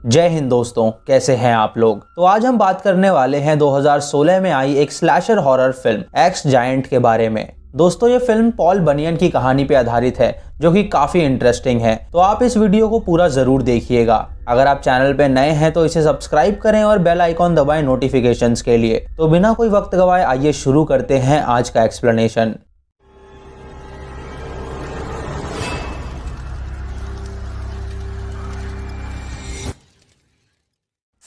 जय हिंद दोस्तों, कैसे हैं आप लोग। तो आज हम बात करने वाले हैं 2016 में आई एक slasher horror film x giant के बारे में। दोस्तों ये फिल्म पॉल बनियन की कहानी पे आधारित है जो कि काफी इंटरेस्टिंग है, तो आप इस वीडियो को पूरा जरूर देखिएगा। अगर आप चैनल पे नए हैं तो इसे सब्सक्राइब करें और बेल आइकॉन दबाएं नोटिफिकेशंस के लिए। तो बिना कोई वक्त गवाए आइए शुरू करते हैं आज का एक्सप्लेनेशन।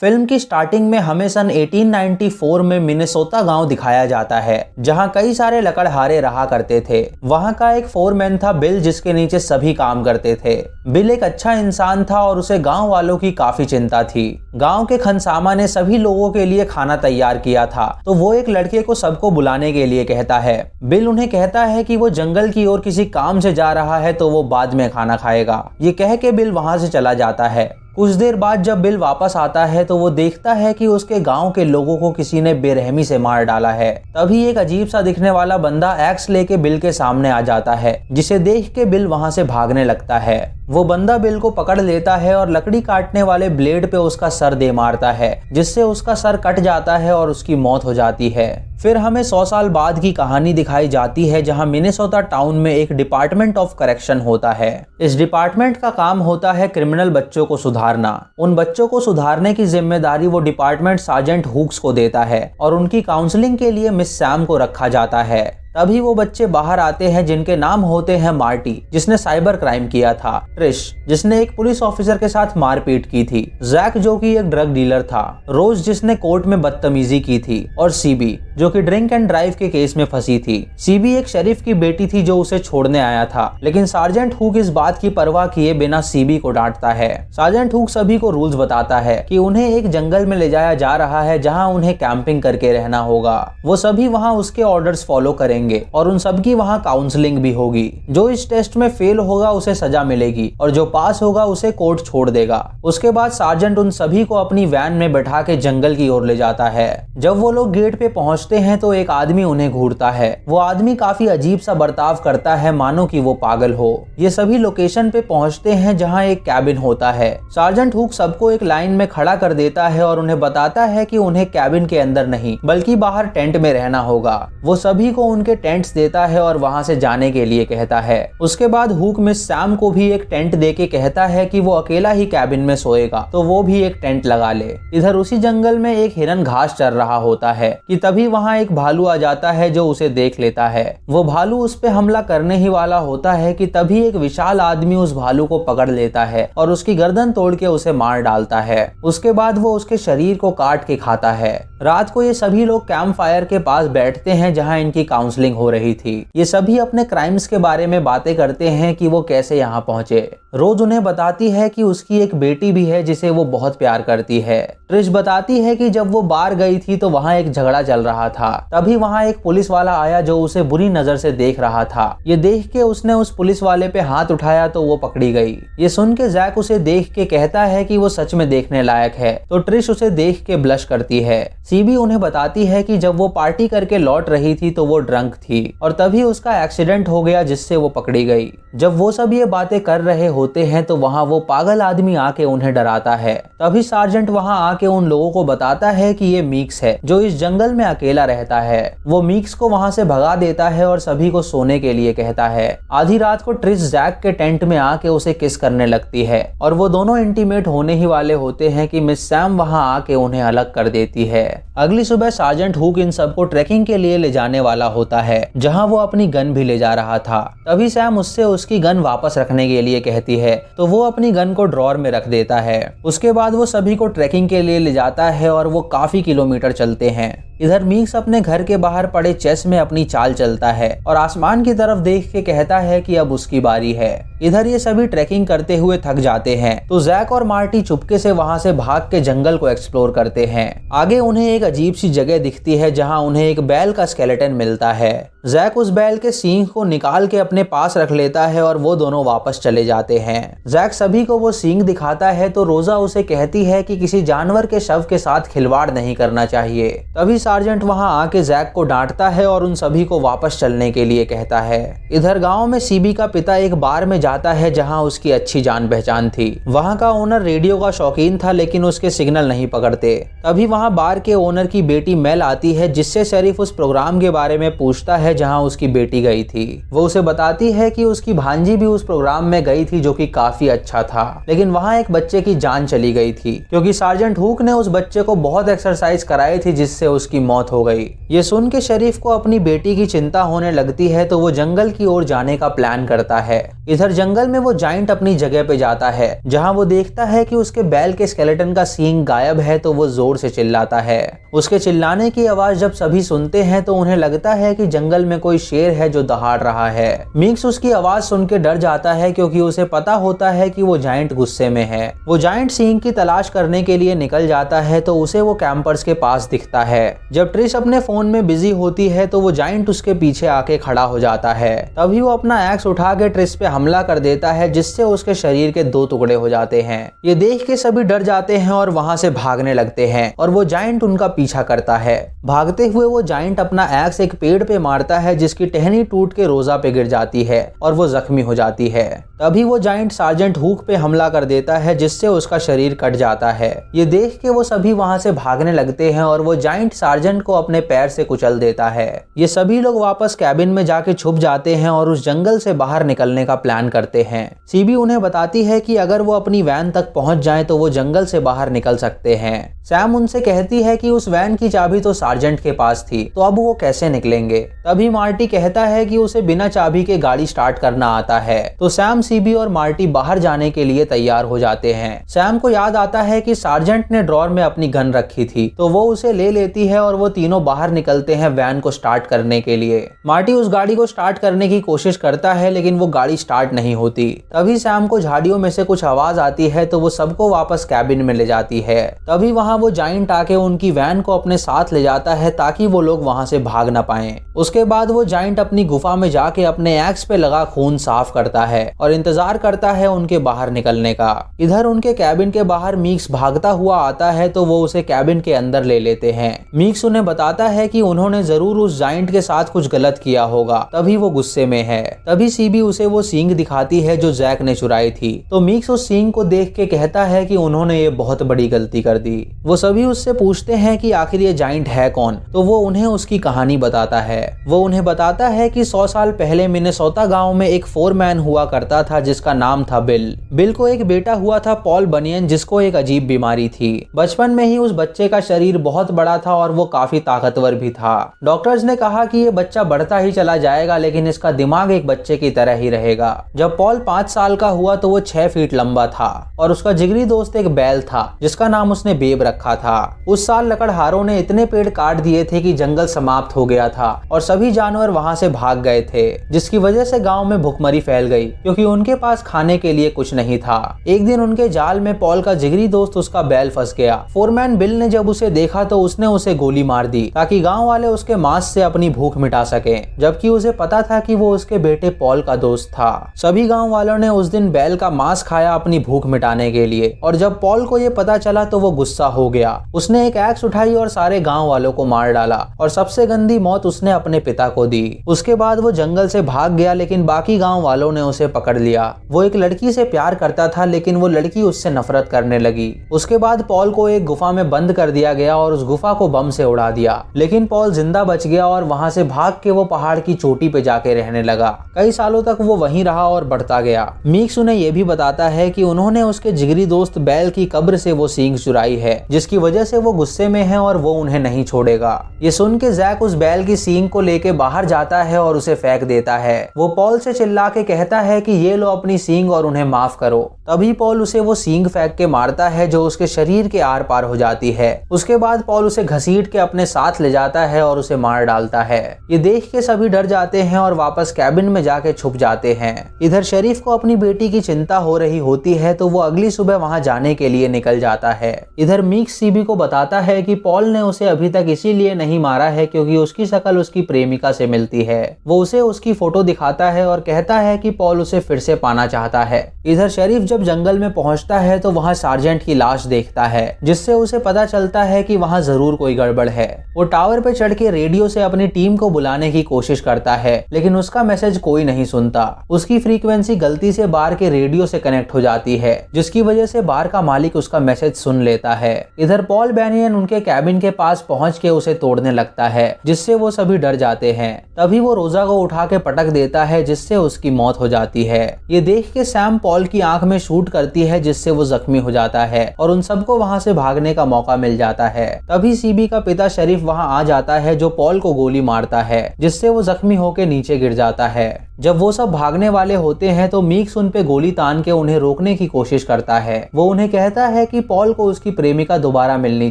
फिल्म की स्टार्टिंग में हमें सन 1894 में मिनेसोटा गांव दिखाया जाता है, जहां कई सारे लकड़हारे रहा करते थे। वहां का एक फोरमैन था बिल, जिसके नीचे सभी काम करते थे। बिल एक अच्छा इंसान था और उसे गांव वालों की काफी चिंता थी। गांव के खनसामा ने सभी लोगों के लिए खाना तैयार किया था, तो वो एक लड़के को सबको बुलाने के लिए कहता है। बिल उन्हें कहता है कि वो जंगल की ओर किसी काम से जा रहा है, तो वो बाद में खाना खाएगा। ये कह के बिल वहां से चला जाता है। कुछ देर बाद जब बिल वापस आता है तो वो देखता है कि उसके गांव के लोगों को किसी ने बेरहमी से मार डाला है। तभी एक अजीब सा दिखने वाला बंदा एक्स लेके बिल के सामने आ जाता है, जिसे देख के बिल वहां से भागने लगता है। वो बंदा बिल को पकड़ लेता है और लकड़ी काटने वाले ब्लेड पे उसका सर दे मारता है, जिससे उसका सर कट जाता है और उसकी मौत हो जाती है। फिर हमें 100 साल बाद की कहानी दिखाई जाती है, जहां मिनेसोटा टाउन में एक डिपार्टमेंट ऑफ करेक्शन होता है। इस डिपार्टमेंट का काम होता है क्रिमिनल बच्चों को सुधारना। उन बच्चों को सुधारने की जिम्मेदारी वो डिपार्टमेंट सार्जेंट हुक्स को देता है और उनकी काउंसलिंग के लिए मिस सैम को रखा जाता है। तभी वो बच्चे बाहर आते हैं जिनके नाम होते हैं मार्टी, जिसने साइबर क्राइम किया था, ट्रिश जिसने एक पुलिस ऑफिसर के साथ मारपीट की थी, जैक जो कि एक ड्रग डीलर था, रोज जिसने कोर्ट में बदतमीजी की थी, और सीबी जो कि ड्रिंक एंड ड्राइव के केस में फंसी थी। सीबी एक शरीफ की बेटी थी जो उसे छोड़ने आया था, लेकिन सार्जेंट हुक इस बात की परवाह किए बिना सीबी को डांटता है। सार्जेंट हुक सभी को रूल्स बताता है कि उन्हें एक जंगल में ले जाया जा रहा है, जहाँ उन्हें कैंपिंग करके रहना होगा। वो सभी वहाँ उसके ऑर्डर्स फॉलो करेंगे और उन सबकी वहां काउंसलिंग भी होगी। जो इस टेस्ट में फेल होगा उसे सजा मिलेगी और जो पास होगा उसे कोर्ट छोड़ देगा। उसके बाद सार्जेंट उन सभी को अपनी वैन में बैठा के जंगल की ओर ले जाता है। जब वो लोग गेट पे पहुंचते हैं तो एक आदमी उन्हें घूरता है। वो आदमी काफी अजीब सा बर्ताव करता है, मानो कि वो पागल हो। ये सभी लोकेशन पे पहुंचते हैं जहाँ एक कैबिन होता है। सार्जेंट हुक सबको एक लाइन में खड़ा कर देता है और उन्हें बताता है कि उन्हें कैबिन के अंदर नहीं बल्कि बाहर टेंट में रहना होगा। वो सभी को उनके टेंट्स देता है और वहां से जाने के लिए कहता है। उसके बाद हुक मिस सैम को भी एक टेंट देके कहता है कि वो अकेला ही कैबिन में सोएगा, तो वो भी एक टेंट लगा ले। इधर उसी जंगल में एक हिरन घास चर रहा होता है कि तभी वहां एक भालू आ जाता है जो उसे देख लेता है। वो भालू उस पे हमला करने ही वाला होता है कि तभी एक विशाल आदमी उस भालू को पकड़ लेता है और उसकी गर्दन तोड़ के उसे मार डालता है। उसके बाद वो उसके शरीर को काट के खाता है। रात को ये सभी लोग कैंप फायर के पास बैठते हैं जहाँ इनकी काउंसलिंग हो रही थी। ये सभी अपने क्राइम्स के बारे में बातें करते हैं कि वो कैसे यहाँ पहुंचे। रोज उन्हें बताती है कि उसकी एक बेटी भी है जिसे वो बहुत प्यार करती है। ट्रिश बताती है कि जब वो बाहर गई थी तो वहाँ एक झगड़ा चल रहा था। तभी वहाँ एक पुलिस वाला आया जो उसे बुरी नजर से देख रहा था। ये देख के उसने उस पुलिस वाले पे हाथ उठाया तो वो पकड़ी गई। ये सुन के जैक उसे देख के कहता है कि वो सच में देखने लायक है, तो ट्रिश उसे देख के ब्लश करती है। सीबी उन्हें बताती है कि जब वो पार्टी करके लौट रही थी तो वो ड्रंक थी और तभी उसका एक्सीडेंट हो गया जिससे वो पकड़ी गई। जब वो सब ये बातें कर रहे होते हैं तो वहाँ वो पागल आदमी आके उन्हें डराता है। तभी सार्जेंट वहाँ आके उन लोगों को बताता है कि ये मीक्स है जो इस जंगल में अकेला रहता है। वो मीक्स को वहाँ से भगा देता है और सभी को सोने के लिए कहता है। आधी रात को ट्रिश जैक के टेंट में आके उसे किस करने लगती है और वो दोनों इंटीमेट होने ही वाले होते हैं कि मिस सैम वहाँ आके उन्हें अलग कर देती है। अगली सुबह सार्जेंट हुक इन सबको ट्रैकिंग के लिए ले जाने वाला होता है, जहाँ वो अपनी गन भी ले जा रहा था। तभी सैम उससे उसकी गन वापस रखने के लिए कहती है, तो वो अपनी गन को ड्रॉर में रख देता है। उसके बाद वो सभी को ट्रैकिंग के लिए ले जाता है और वो काफी किलोमीटर चलते हैं। इधर मीक्स अपने घर के बाहर पड़े चेस में अपनी चाल चलता है और आसमान की तरफ देख के कहता है कि अब उसकी बारी है। इधर ये सभी ट्रैकिंग करते हुए थक जाते हैं, तो जैक और मार्टी चुपके से वहां से भाग के जंगल को एक्सप्लोर करते हैं। आगे उन्हें एक अजीब सी जगह दिखती है जहां उन्हें एक बैल का स्केलेटन मिलता है। जैक उस बैल के सींग को निकाल के अपने पास रख लेता है और वो दोनों वापस चले जाते हैं। जैक सभी को वो सींग दिखाता है तो रोजा उसे कहती है कि किसी जानवर के शव के साथ खिलवाड़ नहीं करना चाहिए। तभी सार्जेंट वहां आके जैक को डांटता है और उन सभी को वापस चलने के लिए कहता है। इधर गांव में सीबी का पिता एक बार में जाता है जहां उसकी अच्छी जान पहचान थी। वहां का ओनर रेडियो का शौकीन था लेकिन उसके सिग्नल नहीं पकड़ते। तभी वहां बार के ओनर की बेटी मेल आती है जिससे शरीफ उस प्रोग्राम के बारे में पूछता है जहां उसकी बेटी गई थी। वो उसे बताती है कि उसकी भांजी भी उस प्रोग्राम में गई थी जो कि काफी अच्छा था, लेकिन वहां एक बच्चे की जान चली गई थी क्योंकि सार्जेंट हुक ने उस बच्चे को बहुत एक्सरसाइज कराई थी जिससे उसकी मौत हो गई। ये सुन के शरीफ को अपनी बेटी की चिंता होने लगती है तो वो जंगल की ओर जाने का प्लान करता है। इधर जंगल में वो जाइंट अपनी जगह पे जाता है जहां वो देखता है कि उसके बैल के स्केलेटन का सींग गायब है तो वो जोर से चिल्लाता है। उसके चिल्लाने की आवाज जब सभी सुनते हैं तो उन्हें लगता है कि जंगल में कोई शेर है जो दहाड़ रहा है। मिक्स उसकी आवाज सुन के डर जाता है क्योंकि उसे पता होता है कि वो जाइंट गुस्से में है। वो जाइंट सींग की तलाश करने के लिए निकल जाता है तो उसे वो कैंपर्स के पास दिखता है। जब ट्रिश अपने फोन में बिजी होती है तो वो जाइंट उसके पीछे आके खड़ा हो जाता है। तभी वो अपना एक्स उठा के ट्रिश पे हमला कर देता है जिससे उसके शरीर के 2 टुकड़े हो जाते हैं। ये देख के सभी डर जाते हैं और वहां से भागने लगते हैं और वो जाइंट उनका पीछा करता है। भागते हुए वो जाइंट अपना एक्स एक पेड़ पे मारता है जिसकी टहनी टूट के रोजा पे गिर जाती है और वो जख्मी हो जाती है। तभी वो जाइंट सार्जेंट हुक पे हमला कर देता है जिससे उसका शरीर कट जाता है। ये देख के वो सभी वहां से भागने लगते हैं और वो जाइंट सार्जेंट को अपने पैर से कुचल देता है। ये सभी लोग वापस कैबिन में जाके छुप जाते हैं और उस जंगल से बाहर निकलने का प्लान करते हैं। सीबी उन्हें बताती है कि अगर वो अपनी वैन तक पहुंच जाएं तो वो जंगल से बाहर निकल सकते हैं। सैम उनसे कहती है कि उस वैन की चाबी तो सार्जेंट के पास थी तो अब वो कैसे निकलेंगे। तभी मार्टी कहता है कि उसे बिना चाबी के गाड़ी स्टार्ट करना आता है। तो सैम, सीबी और मार्टी बाहर जाने के लिए तैयार हो जाते हैं। सैम को याद आता है कि सार्जेंट ने ड्रॉर में अपनी गन रखी थी तो वो उसे ले लेती है और वो तीनों बाहर निकलते हैं वैन को स्टार्ट करने के लिए। मार्टी उस गाड़ी को स्टार्ट करने की कोशिश करता है लेकिन वो गाड़ी स्टार्ट नहीं होती। तभी सैम को झाड़ियों में से कुछ आवाज आती है तो वो सबको वापस कैबिन में ले जाती है। तभी वहां वो जाइंट आके उनकी वैन को अपने साथ ले जाता है ताकि वो लोग वहां से भाग ना पाएं। उसके बाद वो जाइंट अपनी गुफा में जाके अपने एक्स पे लगा खून साफ करता है और इंतजार करता है उनके बाहर निकलने का। इधर उनके कैबिन के बाहर मीक्स भागता हुआ आता है तो वो उसे कैबिन के अंदर ले लेते हैं। मीक्स उन्हें बताता है कि उन्होंने जरूर उस जाइंट के साथ कुछ गलत किया होगा, तभी वो गुस्से में है। तभी सीबी उसे वो सींग दिखाती है जो जैक ने चुराई थी। तो मीक्स उस सींग को देख के कहता है कि उन्होंने ये बहुत बड़ी गलती कर दी। वो सभी उससे पूछते हैं कि आखिर ये जाइंट है कौन, तो वो उन्हें उसकी कहानी बताता है। वो उन्हें बताता है कि 100 साल पहले मिनेसोटा गांव में एक फोरमैन हुआ करता था जिसका नाम था बिल। बिल को एक बेटा हुआ था पॉल बनियन जिसको एक अजीब बीमारी थी। बचपन में ही उस बच्चे का शरीर बहुत बड़ा था और वो काफी ताकतवर भी था। डॉक्टर्स ने कहा कि ये बच्चा बढ़ता ही चला जाएगा लेकिन इसका दिमाग एक बच्चे की तरह ही रहेगा। जब पॉल 5 साल का हुआ तो वो 6 फीट लंबा था और उसका जिगरी दोस्त एक बैल था जिसका नाम उसने बेब रखा था। उस साल लकड़हारों ने इतने पेड़ काट दिए थे कि जंगल समाप्त हो गया था और सभी जानवर वहां से भाग गए थे, जिसकी वजह से गांव में भुखमरी फैल गई क्योंकि उनके पास खाने के लिए कुछ नहीं था। एक दिन उनके जाल में पॉल का जिगरी दोस्त उसका बैल फंस गया। फोरमैन बिल ने जब उसे देखा तो उसने उसे गोली मार दी ताकि गांव वाले उसके मांस से अपनी भूख मिटा सके, जबकि उसे पता था कि वो उसके बेटे पॉल का दोस्त था। सभी गांव वालों ने उस दिन बैल का मांस खाया अपनी भूख मिटाने के लिए और जब पॉल को ये पता चला तो वो गुस्सा हो गया। उसने एक एक्स उठाई और सारे गांव वालों को मार डाला और सबसे गंदी मौत उसने अपने पिता को दी। उसके बाद वो जंगल से भाग गया लेकिन बाकी गांव वालों ने उसे पकड़ लिया। वो एक लड़की से प्यार करता था लेकिन वो लड़की उससे नफरत करने लगी। उसके बाद पॉल को एक गुफा में बंद कर दिया गया और उस गुफा को बम से उड़ा दिया, लेकिन पॉल जिंदा बच गया और वहां से भाग के वो पहाड़ की चोटी पे जाके रहने लगा। कई सालों तक वो वहीं रहा और बढ़ता गया। मीक्स उन्हें ये भी बताता है कि उन्होंने उसके जिगरी दोस्त बैल की कब्र से वो सींग चुराई है जिसकी वजह से वो गुस्से में है और वो उन्हें नहीं छोड़ेगा। ये सुन के जैक उस बैल की सींग को लेके बाहर जाता है और उसे फेंक देता है। वो पॉल से चिल्ला के कहता है कि ये लो अपनी सींग और उन्हें माफ करो। तभी पॉल उसे वो सींग फेंक के मारता है जो उसके शरीर के आर पार हो जाती है। उसके बाद पॉल उसे घसीट के अपने साथ ले जाता है और उसे मार डालता है। ये देख के सभी डर जाते हैं और वापस कैबिन में जाके छुप जाते हैं। इधर शरीफ को अपनी बेटी की चिंता हो रही होती है तो वो अगली सुबह वहां जाने के लिए निकल जाता है। इधर मीक्स सीबी को बताता है कि पॉल ने उसे अभी तक इसीलिए नहीं मारा है क्योंकि उसकी शक्ल उसकी प्रेमिका से मिलती है। वो उसे उसकी फोटो दिखाता है और कहता है कि पॉल उसे फिर से पाना चाहता है। इधर शरीफ जब जंगल में पहुंचता है तो वहां सार्जेंट की लाश देखता है जिससे उसे पता चलता है कि वहां जरूर कोई गड़बड़ गड़बड़ है। वो टावर पे चढ़ के रेडियो से अपनी टीम को बुलाने की कोशिश करता है, लेकिन उसका मैसेज कोई नहीं सुनता। उसकी फ्रीक्वेंसी गलती से बार के रेडियो से कनेक्ट हो जाती है, जिसकी वजह से बार का मालिक उसका मैसेज सुन लेता है। इधर पॉल बैनियन उनके कैबिन के पास पहुंच के उसे तोड़ने लगता है, जिससे वो सभी डर जाते हैं। तभी वो रोजा को उठा के पटक देता है, जिससे उसकी मौत हो जाती है। ये देख के सैम पॉल की आंख में शूट करती है, जिससे वो जख्मी हो जाता है और उन सबको वहां से भागने का मौका मिल जाता है। तभी सीबी का पिता शरीफ वहां आ जाता है, जो पॉल को गोली मारता है, जिससे वो जख्मी होकर नीचे गिर जाता है। जब वो सब भागने वाले होते हैं तो मीक्स उन पे गोली तान के उन्हें रोकने की कोशिश करता है। वो उन्हें कहता है कि पॉल को उसकी प्रेमिका दोबारा मिलनी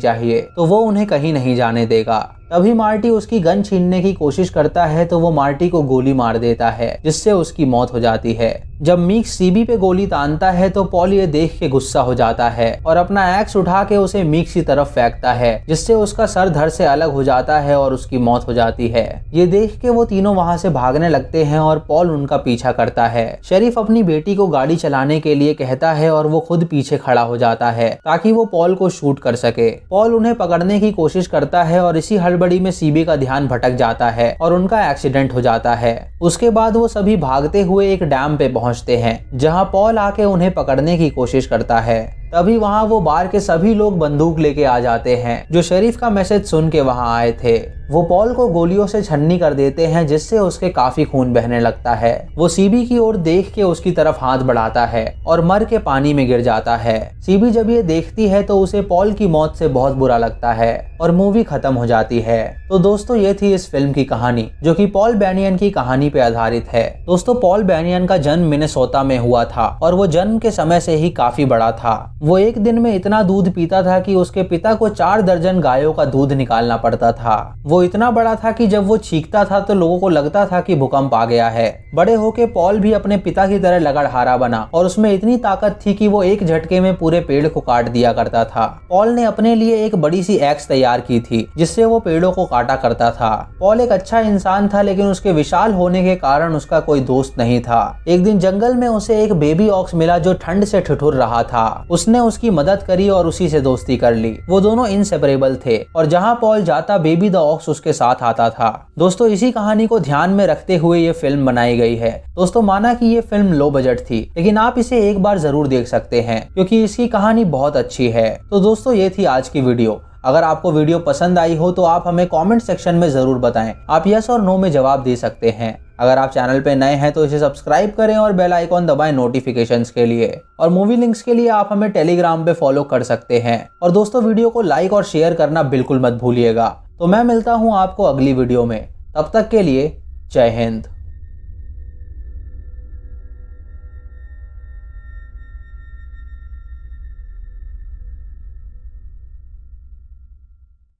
चाहिए, तो वो उन्हें कहीं नहीं जाने देगा। तभी मार्टी उसकी गन छीनने की कोशिश करता है, तो वो मार्टी को गोली मार देता है, जिससे उसकी मौत हो जाती है। जब मीक्स सीबी पे गोली तानता है तो पॉल ये देख के गुस्सा हो जाता है और अपना एक्स उठा के उसे मीक्स की तरफ फेंकता है, जिससे उसका सर धड़ से अलग हो जाता है और उसकी मौत हो जाती है। ये देख के वो तीनों वहां से भागने लगते हैं और पॉल उनका पीछा करता है। शरीफ अपनी बेटी को गाड़ी चलाने के लिए कहता है और वो खुद पीछे खड़ा हो जाता है ताकि वो पॉल को शूट कर सके। पॉल उन्हें पकड़ने की कोशिश करता है और इसी हड़बड़ी में सीबी का ध्यान भटक जाता है और उनका एक्सीडेंट हो जाता है। उसके बाद वो सभी भागते हुए एक डैम पे पहुंचते हैं, जहां पॉल आके उन्हें पकड़ने की कोशिश करता है। तभी वहां वो बार के सभी लोग बंदूक लेके आ जाते हैं, जो शरीफ का मैसेज सुन के वहां आए थे। वो पॉल को गोलियों से छन्नी कर देते हैं, जिससे उसके काफी खून बहने लगता है। वो सीबी की ओर देख के उसकी तरफ हाथ बढ़ाता है और मर के पानी में गिर जाता है। सीबी जब ये देखती है तो उसे पॉल की मौत से बहुत बुरा लगता है और मूवी खत्म हो जाती है। तो दोस्तों ये थी इस फिल्म की कहानी, जो कि पॉल बैनियन की कहानी पे आधारित है। दोस्तों पॉल बैनियन का जन्म मिनेसोटा में हुआ था और वो जन्म के समय से ही काफी बड़ा था। वो एक दिन में इतना दूध पीता था कि उसके पिता को 4 दर्जन गायों का दूध निकालना पड़ता था। वो इतना बड़ा था कि जब वो चीखता था तो लोगों को लगता था कि भूकंप आ गया है। बड़े होके पॉल भी अपने पिता की तरह लगड़हारा बना और उसमें इतनी ताकत थी कि वो एक झटके में पूरे पेड़ को काट दिया करता था। पॉल ने अपने लिए एक बड़ी सी एक्स तैयार की थी, जिससे वो पेड़ों को काटा करता था। पॉल एक अच्छा इंसान था, लेकिन उसके विशाल होने के कारण उसका कोई दोस्त नहीं था। एक दिन जंगल में उसे एक बेबी ऑक्स मिला जो ठंड से ठिठुर रहा था। उसने उसकी मदद करी और उसी से दोस्ती कर ली। वो दोनों इनसेपरेबल थे और जहां पॉल जाता बेबी द ऑक्स उसके साथ आता था। दोस्तों इसी कहानी को ध्यान में रखते हुए ये फिल्म बनाई गई है। दोस्तों माना कि ये फिल्म लो बजट थी, लेकिन आप इसे एक बार जरूर देख सकते हैं, क्योंकि इसकी कहानी बहुत अच्छी है। तो दोस्तों ये थी आज की वीडियो। अगर आपको वीडियो पसंद आई हो तो आप हमें कमेंट सेक्शन में जरूर बताएं। आप यस और नो में जवाब दे सकते हैं। अगर आप चैनल पे नए हैं तो इसे सब्सक्राइब करें और बेल आइकॉन दबाएं नोटिफिकेशंस के लिए। और मूवी लिंक्स के लिए आप हमें टेलीग्राम पे फॉलो कर सकते हैं। और दोस्तों वीडियो को लाइक और शेयर करना बिल्कुल मत भूलिएगा। तो मैं मिलता हूँ आपको अगली वीडियो में। तब तक के लिए जय हिंद।